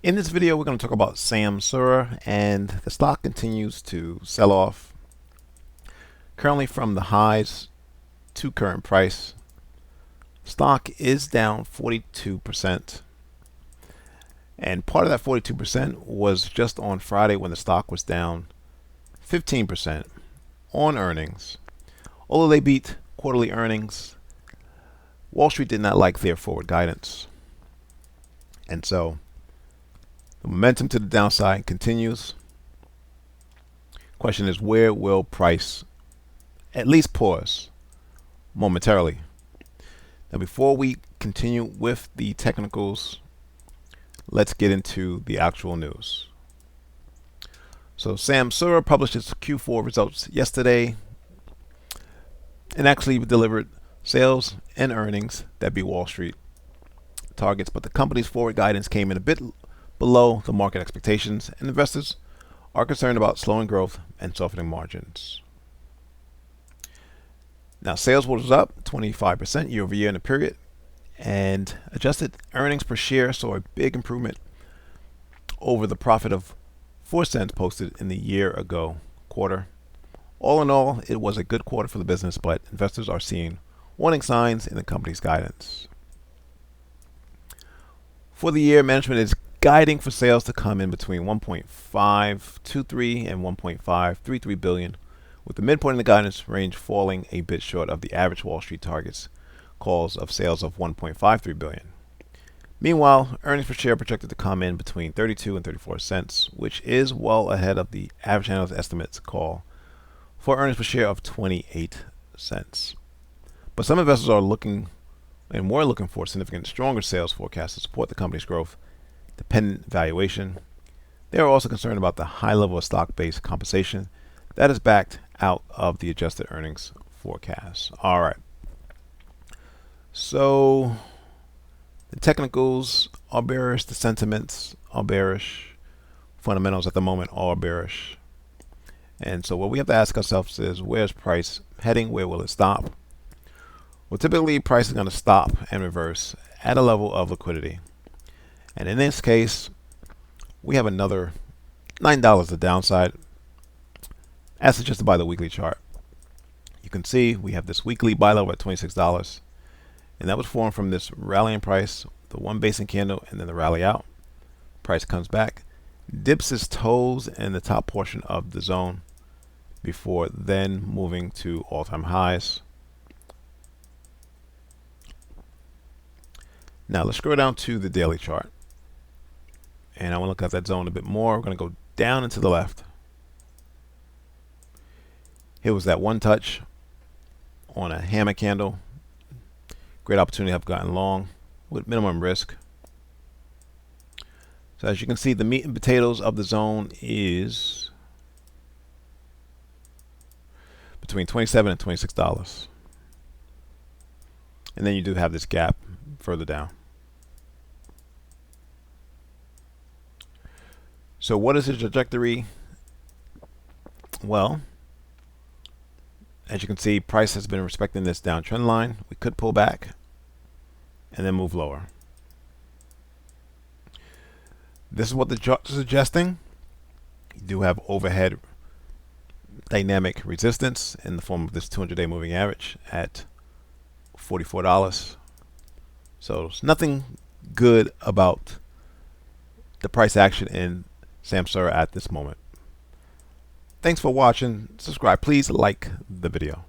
In this video, we're going to talk about Samsara, and the stock continues to sell off. Currently from the highs to current price, stock is down 42%. And part of that 42% was just on Friday when the stock was down 15% on earnings. Although they beat quarterly earnings, Wall Street did not like their forward guidance. And so the momentum to the downside continues. Question is, where will price at least pause momentarily? Now, before we continue with the technicals, let's get into the actual news. So Samsara published its Q4 results yesterday and actually delivered sales and earnings that beat Wall Street targets, but the company's forward guidance came in a bit below the market expectations, and investors are concerned about slowing growth and softening margins. Now, sales was up 25% year over year in the period, and adjusted earnings per share saw a big improvement over the profit of 4 cents posted in the year ago quarter. All in all, it was a good quarter for the business, but investors are seeing warning signs in the company's guidance. For the year, management is guiding for sales to come in between 1.523 and 1.533 billion, with the midpoint of the guidance range falling a bit short of the average Wall Street targets calls of sales of 1.53 billion. Meanwhile, earnings per share projected to come in between 32 and 34 cents, which is well ahead of the average analyst estimates call for earnings per share of 28 cents. But some investors are looking for significant stronger sales forecasts to support the company's growth dependent valuation. They are also concerned about the high level of stock-based compensation that is backed out of the adjusted earnings forecast. All right. So the technicals are bearish, the sentiments are bearish, fundamentals at the moment are bearish. And so what we have to ask ourselves is, where's price heading? Where will it stop? Well, typically price is going to stop and reverse at a level of liquidity. And in this case, we have another $9 to downside as suggested by the weekly chart. You can see we have this weekly buy level at $26, and that was formed from this rallying price, the one basing candle, and then the rally out. Price comes back, dips its toes in the top portion of the zone before then moving to all-time highs. Now let's scroll down to the daily chart, and I want to look at that zone a bit more. We're going to go down and to the left. Here was that one touch on a hammer candle. Great opportunity to have gotten long with minimum risk. So as you can see, the meat and potatoes of the zone is between $27 and $26. And then you do have this gap further down. So what is the trajectory? Well, as you can see, price has been respecting this downtrend line. We could pull back and then move lower. This is what the chart is suggesting. You do have overhead dynamic resistance in the form of this 200-day moving average at $44. So there's nothing good about the price action in Samsara at this moment. Thanks for watching. Subscribe. Please like the video.